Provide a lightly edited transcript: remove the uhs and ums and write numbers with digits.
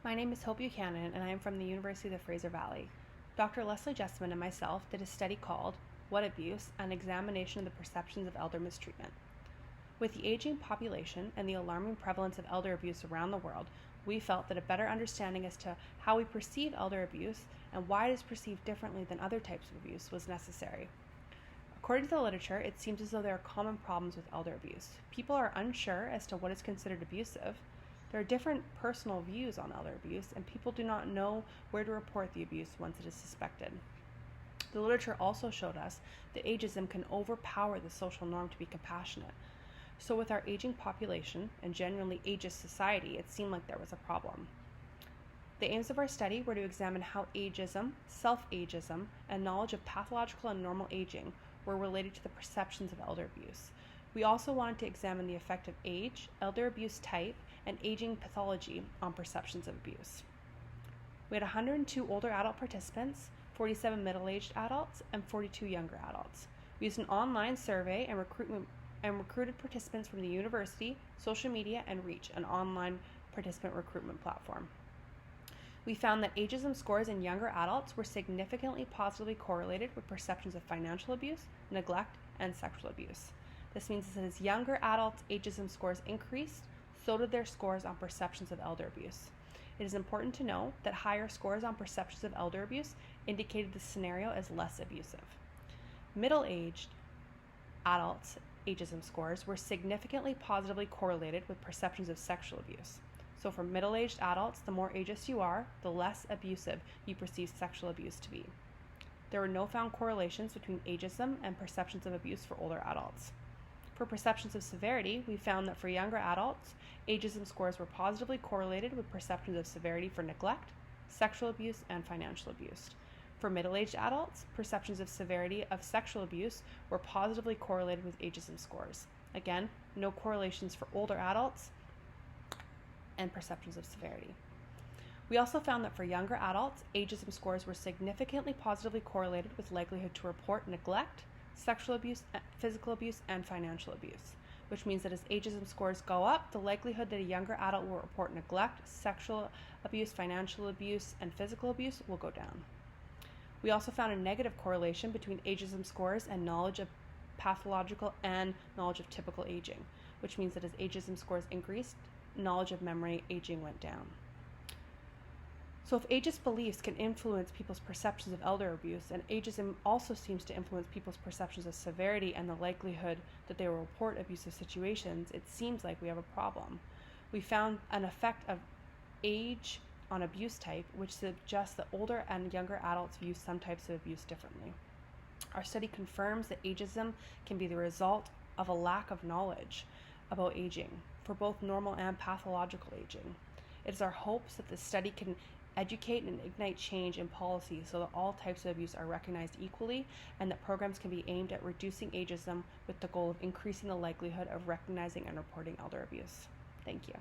My name is Buchanan, and I am from the University of the Fraser Valley. Dr. Leslie Jessman and myself did a study called What Abuse? An Examination of the Perceptions of Elder Mistreatment. With the aging population and the alarming prevalence of elder abuse around the world, we felt that a better understanding as to how we perceive elder abuse and why it is perceived differently than other types of abuse was necessary. According to the literature, it seems as though there are common problems with elder abuse. People are unsure as to what is considered abusive. There are different personal views on elder abuse, and people do not know where to report the abuse once it is suspected. The literature also showed us that ageism can overpower the social norm to be compassionate. So with our aging population and generally ageist society, it seemed like there was a problem. The aims of our study were to examine how ageism, self-ageism, and knowledge of pathological and normal aging were related to the perceptions of elder abuse. We also wanted to examine the effect of age, elder abuse type, and aging pathology on perceptions of abuse. We had 102 older adult participants, 47 middle-aged adults, and 42 younger adults. We used an online survey and recruited participants from the university, social media, and Reach, an online participant recruitment platform. We found that ageism scores in younger adults were significantly positively correlated with perceptions of financial abuse, neglect, and sexual abuse. This means that as younger adults' ageism scores increased, so did their scores on perceptions of elder abuse. It is important to know that higher scores on perceptions of elder abuse indicated the scenario as less abusive. Middle-aged adults' ageism scores were significantly positively correlated with perceptions of sexual abuse. So for middle-aged adults, the more ageist you are, the less abusive you perceive sexual abuse to be. There were no found correlations between ageism and perceptions of abuse for older adults. For perceptions of severity, we found that for younger adults, ageism scores were positively correlated with perceptions of severity for neglect, sexual abuse, and financial abuse. For middle-aged adults, perceptions of severity of sexual abuse were positively correlated with ageism scores. Again, no correlations for older adults and perceptions of severity. We also found that for younger adults, ageism scores were significantly positively correlated with likelihood to report neglect, sexual abuse, physical abuse, and financial abuse, which means that as ageism scores go up, the likelihood that a younger adult will report neglect, sexual abuse, financial abuse, and physical abuse will go down. We also found a negative correlation between ageism scores and knowledge of pathological and knowledge of typical aging, which means that as ageism scores increased, knowledge of memory aging went down. So if ageist beliefs can influence people's perceptions of elder abuse, and ageism also seems to influence people's perceptions of severity and the likelihood that they will report abusive situations, it seems like we have a problem. We found an effect of age on abuse type, which suggests that older and younger adults view some types of abuse differently. Our study confirms that ageism can be the result of a lack of knowledge about aging, for both normal and pathological aging. It is our hopes that this study can educate and ignite change in policy so that all types of abuse are recognized equally, and that programs can be aimed at reducing ageism with the goal of increasing the likelihood of recognizing and reporting elder abuse. Thank you.